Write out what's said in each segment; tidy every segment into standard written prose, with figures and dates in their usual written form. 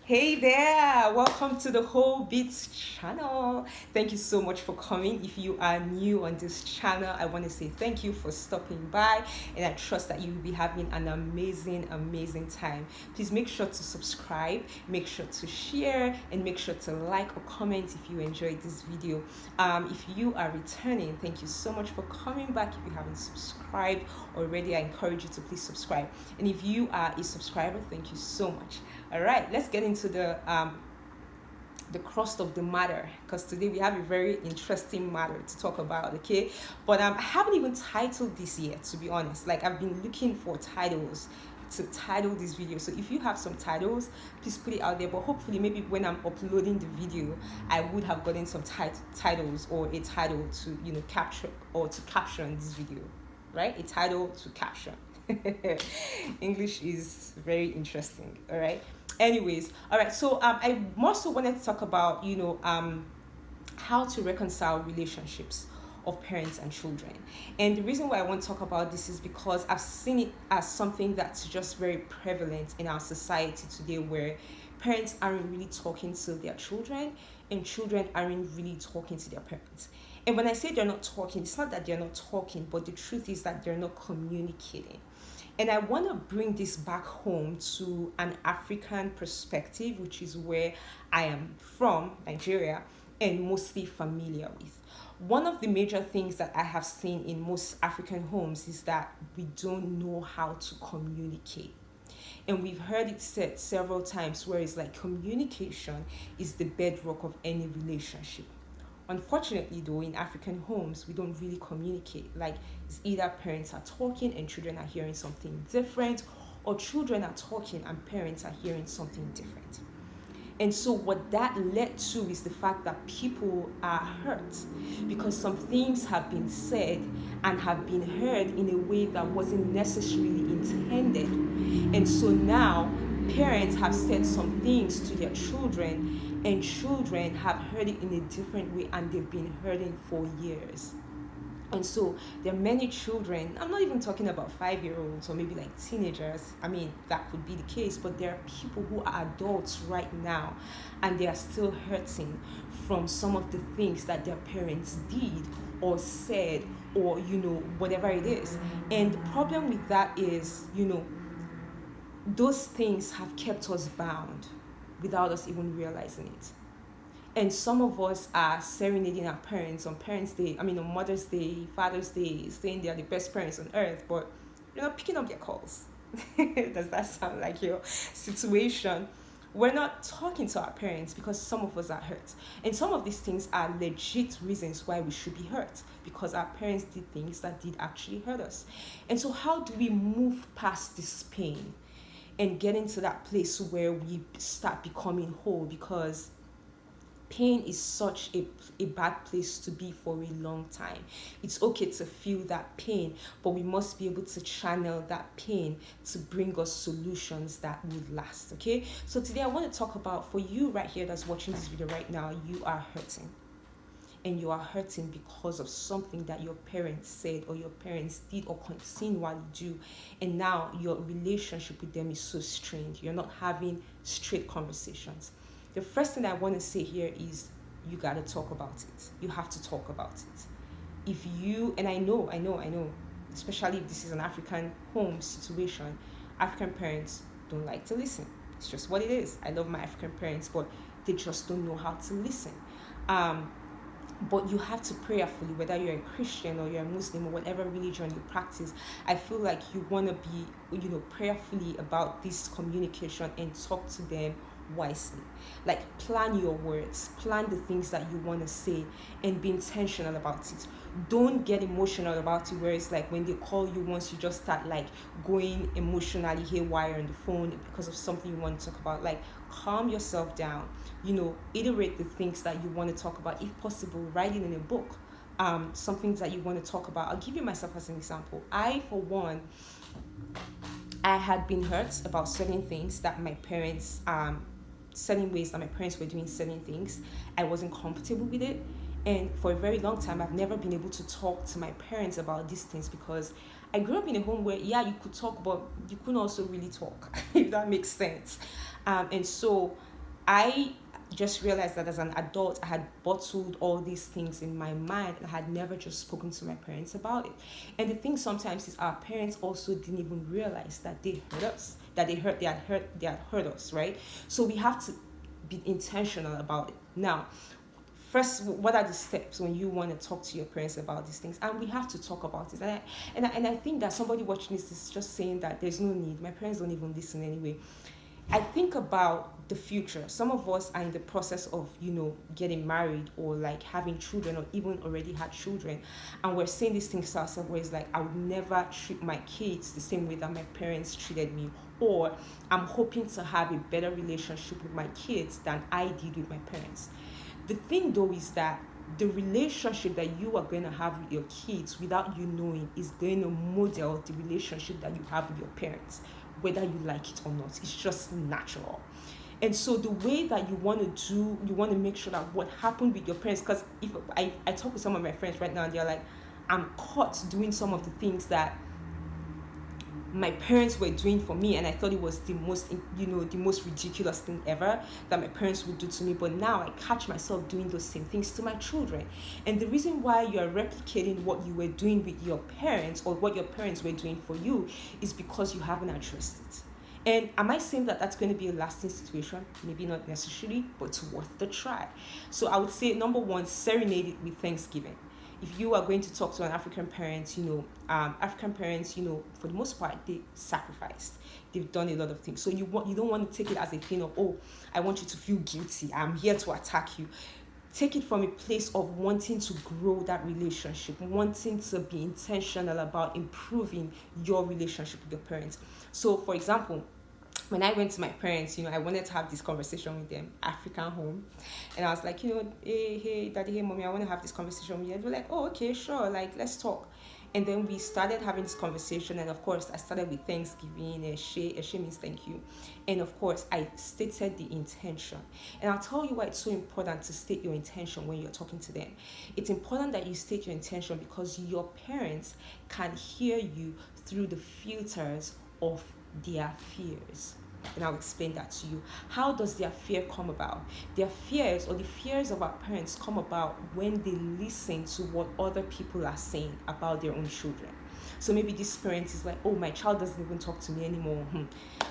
Hey there, welcome to the Whole Beats channel. Thank you so much for coming. If you are new on this channel, I want to say thank you for stopping by, and I trust that you will be having an amazing time. Please make sure to subscribe, make sure to share, and make sure to like or comment if you enjoyed this video. If you are returning, thank you so much for coming back. If you haven't subscribed already, I encourage you to please subscribe. And if you are a subscriber, thank you so much. All right, let's get into the crust of the matter, because today we have a very interesting matter to talk about. Okay, but I haven't even titled this yet, to be honest. Like, I've been looking for titles to title this video, so if you have some titles, please put it out there. But hopefully, maybe when I'm uploading the video, I would have gotten some titles or a title to capture or to caption this video, right? A title to caption. English is very interesting. All right. Anyways, all right. So I also wanted to talk about how to reconcile relationships of parents and children. And the reason why I want to talk about this is because I've seen it as something that's just very prevalent in our society today, where parents aren't really talking to their children and children aren't really talking to their parents. And when I say they're not talking, it's not that they're not talking, but the truth is that they're not communicating. And I want to bring this back home to an African perspective, which is where I am from, Nigeria, and mostly familiar with. One of the major things that I have seen in most African homes is that we don't know how to communicate. And we've heard it said several times, where it's like communication is the bedrock of any relationship. Unfortunately, though, in African homes, we don't really communicate. Like, it's either parents are talking and children are hearing something different, or children are talking and parents are hearing something different. And so what that led to is the fact that people are hurt because some things have been said and have been heard in a way that wasn't necessarily intended. And so now parents have said some things to their children, and children have heard it in a different way, and they've been hurting for years. And so there are many children, I'm not even talking about 5-year-olds or maybe like teenagers. I mean, that could be the case, but there are people who are adults right now, and they are still hurting from some of the things that their parents did or said, or whatever it is. And the problem with that is, those things have kept us bound without us even realizing it. And some of us are serenading our parents on Parents' Day, on Mother's Day, Father's Day, saying they are the best parents on earth, but you're not picking up their calls. Does that sound like your situation? We're not talking to our parents because some of us are hurt. And some of these things are legit reasons why we should be hurt, because our parents did things that did actually hurt us. And so how do we move past this pain and get into that place where we start becoming whole? Because pain is such a bad place to be for a long time. It's okay to feel that pain, but we must be able to channel that pain to bring us solutions that would last. Okay, so today I want to talk about, for you right here that's watching this video right now, you are hurting. And you are hurting because of something that your parents said or your parents did or continually do. And now your relationship with them is so strained. You're not having straight conversations. The first thing I want to say here is you got to talk about it. You have to talk about it. If you, and I know, especially if this is an African home situation, African parents don't like to listen. It's just what it is. I love my African parents, but they just don't know how to listen. But you have to prayerfully, whether you're a Christian or you're a Muslim or whatever religion you practice, I feel like you want to be, prayerfully about this communication and talk to them wisely. Like, plan your words, plan the things that you want to say, and be intentional about it. Don't get emotional about it, where it's like when they call you once, you just start like going emotionally haywire on the phone because of something you want to talk about. Like, calm yourself down, iterate the things that you want to talk about. If possible, write it in a book. Some things that you want to talk about. I'll give you myself as an example. I, for one, I had been hurt about certain things that my parents certain ways that my parents were doing certain things. I wasn't comfortable with it. And for a very long time, I've never been able to talk to my parents about these things, because I grew up in a home where, yeah, you could talk, but you couldn't also really talk, if that makes sense. And so I just realized that as an adult, I had bottled all these things in my mind and I had never just spoken to my parents about it. And the thing sometimes is our parents also didn't even realize that they hurt us, that they had hurt us, right? So we have to be intentional about it. Now, first, what are the steps when you want to talk to your parents about these things? And we have to talk about it. And I think that somebody watching this is just saying that there's no need. My parents don't even listen anyway. I think about the future. Some of us are in the process of, getting married or like having children or even already had children. And we're saying these things to ourselves where it's like, I would never treat my kids the same way that my parents treated me. Or I'm hoping to have a better relationship with my kids than I did with my parents. The thing though is that the relationship that you are going to have with your kids without you knowing is going to model the relationship that you have with your parents, whether you like it or not. It's just natural. And so the way that you want to make sure that what happened with your parents, because if I talk with some of my friends right now and they're like, I'm caught doing some of the things that my parents were doing for me, and I thought it was the most ridiculous thing ever that my parents would do to me. But now I catch myself doing those same things to my children. And the reason why you are replicating what you were doing with your parents or what your parents were doing for you is because you haven't addressed it. And am I saying that that's going to be a lasting situation? Maybe not necessarily, but it's worth the try. So I would say, number one, serenade it with Thanksgiving. If you are going to talk to an African parent, African parents, for the most part, they sacrificed. They've done a lot of things. So you don't want to take it as a thing of, oh, I want you to feel guilty. I'm here to attack you. Take it from a place of wanting to grow that relationship, wanting to be intentional about improving your relationship with your parents. So, for example, when I went to my parents, I wanted to have this conversation with them, African home. And I was like, hey, daddy, hey, mommy, I want to have this conversation with you. And they were like, oh, okay, sure, like, let's talk. And then we started having this conversation. And of course, I started with Thanksgiving. Eshe means thank you. And of course, I stated the intention. And I'll tell you why it's so important to state your intention when you're talking to them. It's important that you state your intention because your parents can hear you through the filters of their fears. And I'll explain that to you. How does their fear come about? Their fears or the fears of our parents come about when they listen to what other people are saying about their own children. So maybe this parent is like, oh, my child doesn't even talk to me anymore.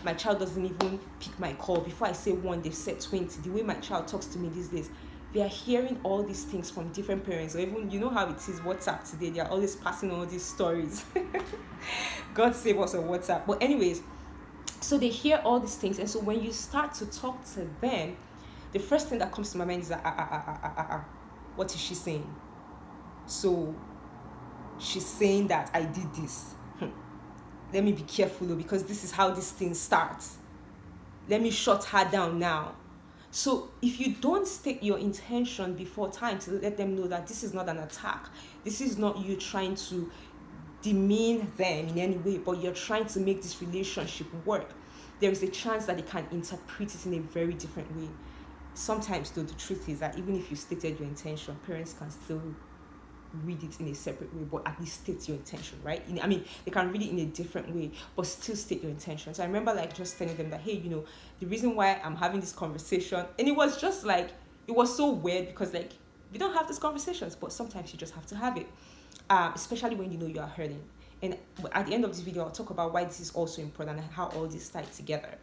My child doesn't even pick my call. Before I say one, they've said 20. The way my child talks to me these days, they are hearing all these things from different parents. Or even, you know how it is WhatsApp today. They are always passing all these stories. God save us on WhatsApp. But anyways, so they hear all these things. And so when you start to talk to them, the first thing that comes to my mind is what is she saying? So she's saying that I did this. Let me be careful because this is how this thing starts. Let me shut her down now. So if you don't state your intention before time to let them know that this is not an attack, this is not you trying to demean them in any way, but you're trying to make this relationship work, there is a chance that they can interpret it in a very different way. Sometimes though, the truth is that even if you stated your intention, parents can still read it in a separate way, but at least state your intention, right? They can read it in a different way, but still state your intention. So I remember just telling them that, hey, the reason why I'm having this conversation, and it was just it was so weird because we don't have these conversations, but sometimes you just have to have it, especially when you are hurting. And at the end of this video, I'll talk about why this is also important and how all this ties together.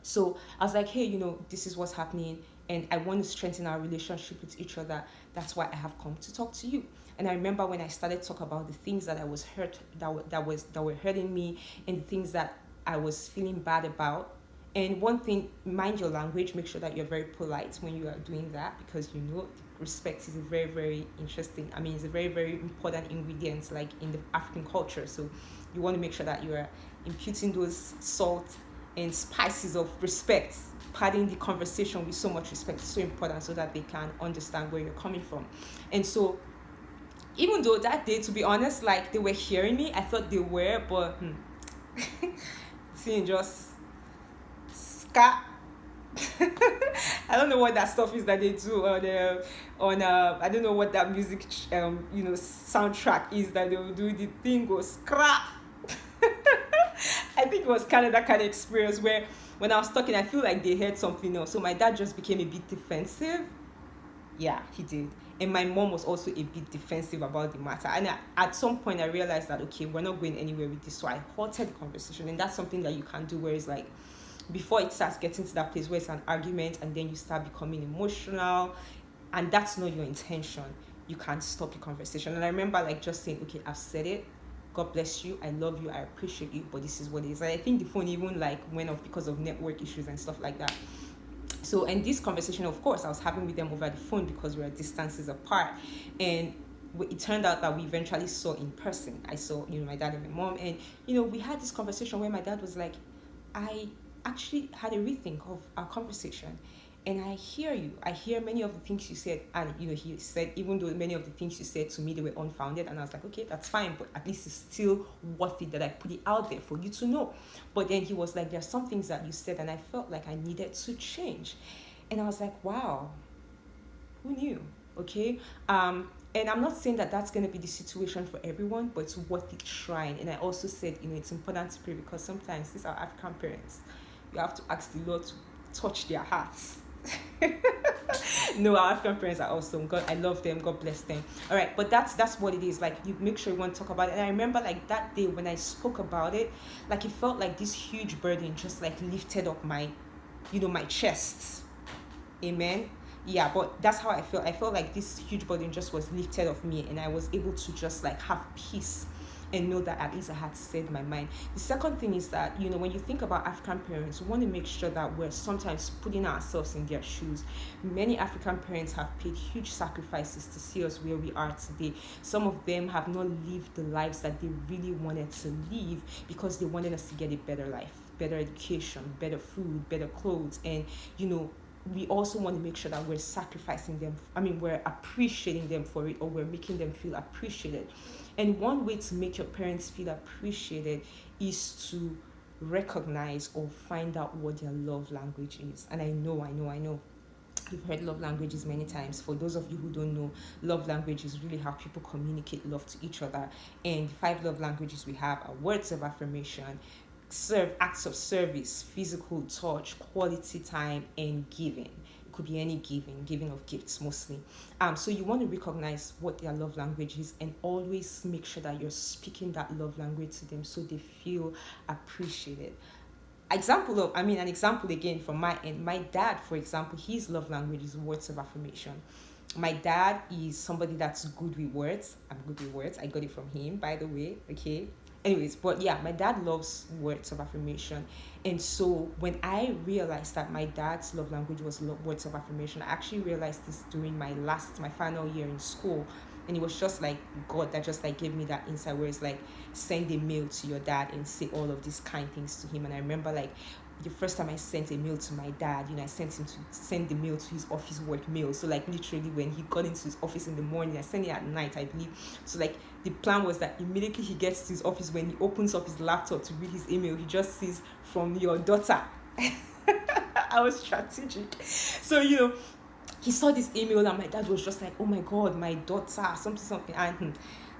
So I was like, hey, this is what's happening, and I want to strengthen our relationship with each other. That's why I have come to talk to you. And I remember when I started to talk about the things that I was hurt, that were hurting me, and the things that I was feeling bad about. And one thing, mind your language. Make sure that you're very polite when you are doing that, because respect is a very, very interesting. It's a very, very important ingredient, in the African culture. So you want to make sure that you are imputing those salt and spices of respect, padding the conversation with so much respect. It's so important so that they can understand where you're coming from. And so even though that day, to be honest, they were hearing me, I thought they were, but seeing just scat. I don't know what that stuff is that they do on I don't know what that music soundtrack is that they will do. The thing goes scrap. I think it was kind of that kind of experience where when I was talking, I feel like they heard something else. So my dad just became a bit defensive. Yeah, he did. And my mom was also a bit defensive about the matter. And at some point, I realized that, okay, we're not going anywhere with this. So I halted the conversation. And that's something that you can do, where it's like, before it starts getting to that place where it's an argument and then you start becoming emotional, and that's not your intention, you can't stop the conversation. And I remember like just saying, okay, I've said it. God bless you. I love you. I appreciate you. But this is what it is. And I think the phone even like went off because of network issues and stuff like that. So, and this conversation, of course, I was having with them over the phone because we were distances apart. And it turned out that we eventually saw in person. I saw, my dad and my mom. And, we had this conversation where my dad was like, I actually had a rethink of our conversation. And I hear you. I hear many of the things you said. And, he said, even though many of the things you said to me, they were unfounded. And I was like, okay, that's fine. But at least it's still worth it that I put it out there for you to know. But then he was like, there's some things that you said, and I felt like I needed to change. And I was like, wow, who knew? Okay. And I'm not saying that that's going to be the situation for everyone, but it's worth it trying. And I also said, it's important to pray, because sometimes these are African parents. You have to ask the Lord to touch their hearts. No, our African parents are awesome. God, I love them. God bless them. All right, but that's what it is. Like, you make sure you want to talk about it. And I remember like that day when I spoke about it, like it felt like this huge burden just like lifted up my, my chest. Amen. Yeah, but that's how I felt. I felt like this huge burden just was lifted off me, and I was able to just like have peace and know that at least I had said my mind. The second thing is that, when you think about African parents, we want to make sure that we're sometimes putting ourselves in their shoes. Many African parents have paid huge sacrifices to see us where we are today. Some of them have not lived the lives that they really wanted to live because they wanted us to get a better life, better education, better food, better clothes. And, we also want to make sure that we're sacrificing them. We're appreciating them for it, or we're making them feel appreciated. And one way to make your parents feel appreciated is to recognize or find out what their love language is. And I know. You've heard love languages many times. For those of you who don't know, love language is really how people communicate love to each other. And the 5 love languages we have are words of affirmation, acts of service, physical touch, quality time, and giving. It could be any giving of gifts mostly. So you want to recognize what their love language is, and always make sure that you're speaking that love language to them so they feel appreciated. An example again from my end. My dad, for example, his love language is words of affirmation. My dad is somebody that's good with words. I'm good with words. I got it from him, by the way. Okay. Anyways, but yeah, my dad loves words of affirmation. And so when I realized that my dad's love language was words of affirmation, I actually realized this during my final year in school. And it was just like God that just like gave me that insight, where it's like, send a mail to your dad and say all of these kind things to him. And I remember like the first time I sent a mail to my dad, I sent him to send the mail to his office work mail. So like literally when he got into his office in the morning, I sent it at night, I believe. So like the plan was that immediately he gets to his office, when he opens up his laptop to read his email, he just sees, from your daughter. I was strategic. So, he saw this email and my dad was just like, oh my God, my daughter, something. And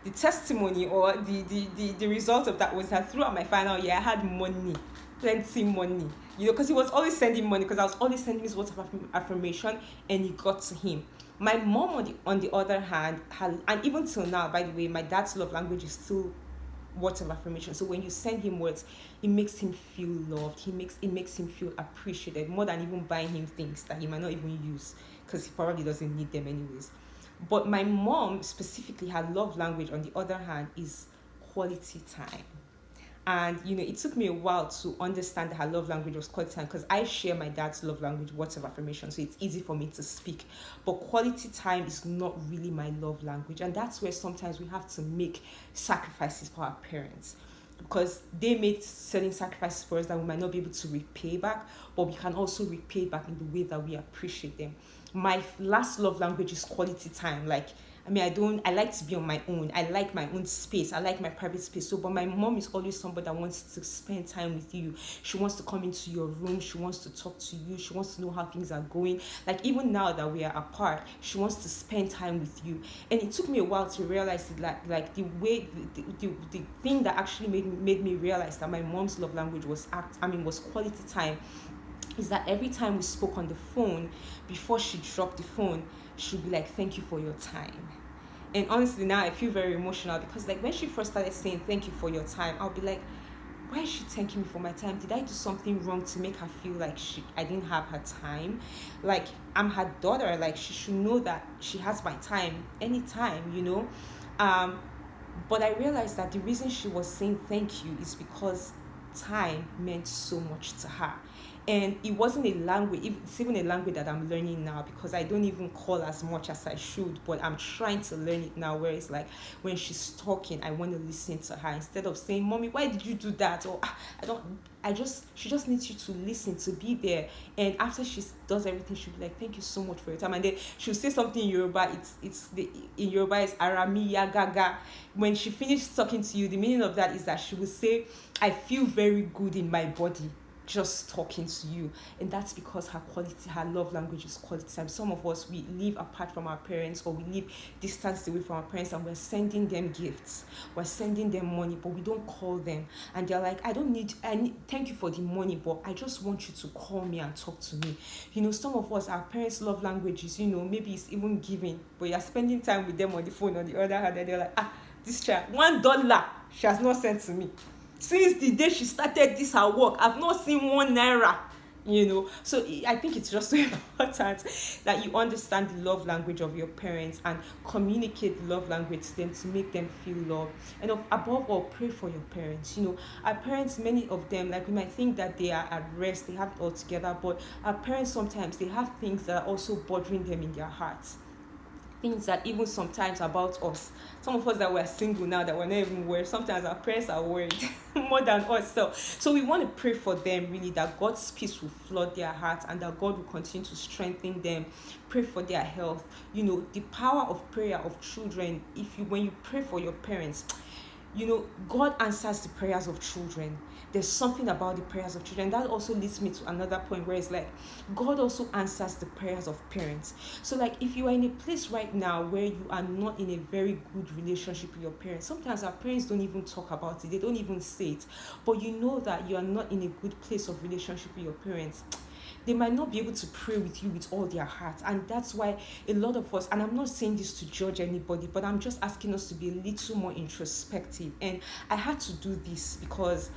the testimony, or the result of that was that throughout my final year, I had money. Plenty money, because he was always sending money, because I was always sending his words of affirmation, and it got to him. My mom, on the other hand, and even till now, by the way, my dad's love language is still words of affirmation. So when you send him words, it makes him feel loved. It makes him feel appreciated, more than even buying him things that he might not even use, because he probably doesn't need them anyways. But my mom specifically, her love language, on the other hand, is quality time. And it took me a while to understand that her love language was quality time, because I share my dad's love language, words of affirmation, so it's easy for me to speak. But quality time is not really my love language, and that's where sometimes we have to make sacrifices for our parents, because they made certain sacrifices for us that we might not be able to repay back, but we can also repay back in the way that we appreciate them. My last love language is quality time. Like, I mean, I like to be on my own. I like my own space. I like my private space. So, but my mom is always somebody that wants to spend time with you. She wants to come into your room. She wants to talk to you. She wants to know how things are going. Like, even now that we are apart, she wants to spend time with you. And it took me a while to realize it, like the way, the thing that actually made me realize that my mom's love language was was quality time, is that every time we spoke on the phone, before she dropped the phone, she'd be like, thank you for your time. And honestly, now I feel very emotional, because like when she first started saying thank you for your time, I'll be like, why is she thanking me for my time? Did I do something wrong to make her feel like I didn't have her time? Like, I'm her daughter. Like, she should know that she has my time anytime, But I realized that the reason she was saying thank you is because time meant so much to her. And it wasn't a language, it's even a language that I'm learning now, because I don't even call as much as I should, but I'm trying to learn it now, where it's like when she's talking, I want to listen to her instead of saying, Mommy, why did you do that? Or she just needs you to listen, to be there. And after she does everything, she'll be like, thank you so much for your time. And then she'll say something in Yoruba. In Yoruba is Arami Yagaga. When she finished talking to you, the meaning of that is that she will say, I feel very good in my body just talking to you. And that's because her love language is quality time. Some of us, we live apart from our parents, or we live distanced away from our parents, and we're sending them gifts, we're sending them money, but we don't call them. And they're like, I need thank you for the money, but I just want you to call me and talk to me. Some of us, our parents' love languages, maybe it's even giving, but you're spending time with them on the phone. On the other hand, and they're like, this child, $1 she has not sent to me. Since the day she started this her work, I've not seen 1 naira. So I think it's just so important that you understand the love language of your parents and communicate the love language to them to make them feel loved. And above all, pray for your parents. Our parents, many of them, like, we might think that they are at rest, they have it all together, but our parents, sometimes they have things that are also bothering them in their hearts. Things that even sometimes about us, some of us that were single now, that we're not even worried, sometimes our parents are worried more than us. So we want to pray for them, really, that God's peace will flood their hearts and that God will continue to strengthen them. Pray for their health. The power of prayer of children, when you pray for your parents, God answers the prayers of children. There's something about the prayers of children. That also leads me to another point, where it's like, God also answers the prayers of parents. So like, if you are in a place right now where you are not in a very good relationship with your parents, sometimes our parents don't even talk about it. They don't even say it. But you know that you are not in a good place of relationship with your parents. They might not be able to pray with you with all their heart. And that's why a lot of us, and I'm not saying this to judge anybody, but I'm just asking us to be a little more introspective. And I had to do this because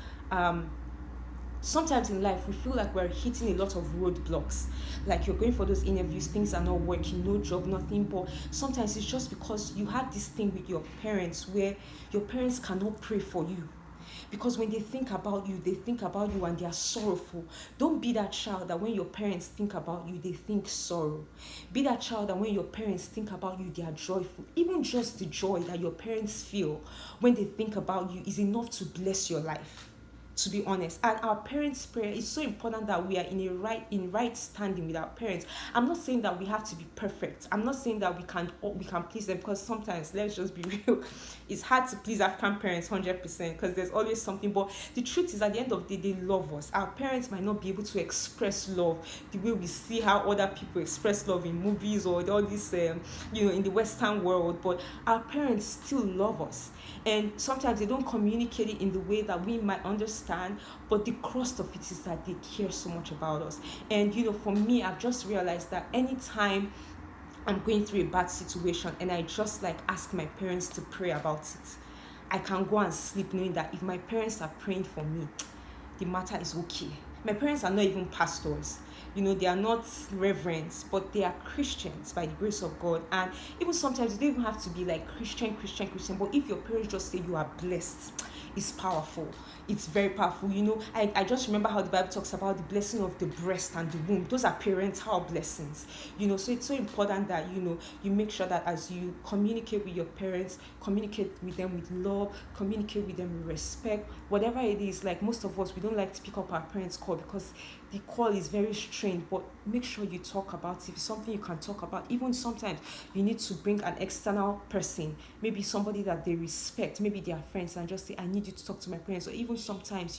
sometimes in life we feel like we're hitting a lot of roadblocks. Like, you're going for those interviews, things are not working, no job, nothing. But sometimes it's just because you have this thing with your parents where your parents cannot pray for you. Because when they think about you and they are sorrowful. Don't be that child that when your parents think about you, they think sorrow. Be that child that when your parents think about you, they are joyful. Even just the joy that your parents feel when they think about you is enough to bless your life, to be honest. And our parents' prayer is so important, that we are in right standing with our parents. I'm not saying that we have to be perfect. I'm not saying that we can please them, because sometimes, let's just be real, it's hard to please African parents 100%, because there's always something. But the truth is, at the end of the day, they love us. Our parents might not be able to express love the way we see how other people express love in movies or all this in the Western world, but our parents still love us. And sometimes they don't communicate it in the way that we might understand, but the crust of it is that they care so much about us. And for me, I've just realized that anytime I'm going through a bad situation and I just ask my parents to pray about it, I can go and sleep knowing that if my parents are praying for me, the matter is okay. My parents are not even pastors. They are not reverends, but they are Christians by the grace of God. And even sometimes you don't even have to be like Christian. But if your parents just say you are blessed, it's powerful. It's very powerful. I just remember how the Bible talks about the blessing of the breast and the womb. Those are parental blessings. So it's so important that, you make sure that as you communicate with your parents, communicate with them with love, communicate with them with respect, whatever it is. Like, most of us, we don't like to pick up our parents' call because the call is very strange, but make sure you talk about it. If it's something you can talk about, even sometimes you need to bring an external person, maybe somebody that they respect, maybe their friends, and just say, I need you to talk to my parents. Or even sometimes,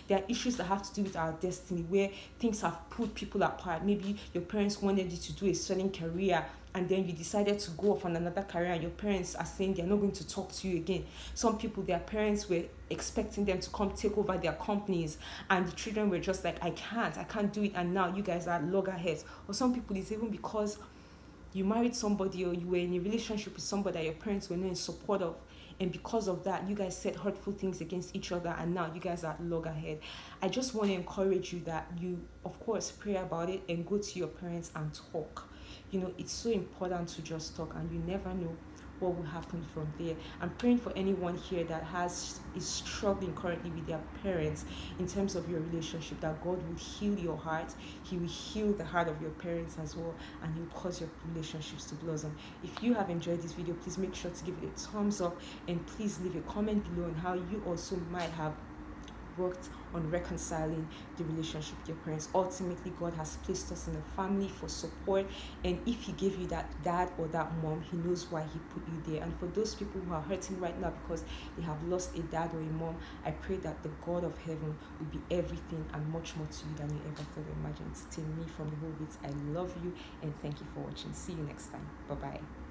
there are issues that have to do with our destiny where things have put people apart. Maybe your parents wanted you to do a certain career, and then you decided to go off on another career, and your parents are saying they're not going to talk to you again. Some people, their parents were expecting them to come take over their companies, and the children were just like, I can't do it, and now you guys are loggerheads. Or some people, it's even because you married somebody, or you were in a relationship with somebody that your parents were not in support of, and because of that you guys said hurtful things against each other, and now you guys are loggerhead. I just want to encourage you that you, of course, pray about it and go to your parents and talk. It's so important to just talk, and you never know what will happen from there. I'm praying for anyone here that is struggling currently with their parents in terms of your relationship, that God will heal your heart. He will heal the heart of your parents as well, and He'll cause your relationships to blossom. If you have enjoyed this video, please make sure to give it a thumbs up, and please leave a comment below on how you also might have worked on reconciling the relationship with your parents. Ultimately, God has placed us in a family for support, and if He gave you that dad or that mom, He knows why He put you there. And for those people who are hurting right now because they have lost a dad or a mom, I pray that the God of heaven will be everything and much more to you than you ever thought or imagined. Still, me from the whole bit, I love you and thank you for watching. See you next time. Bye bye.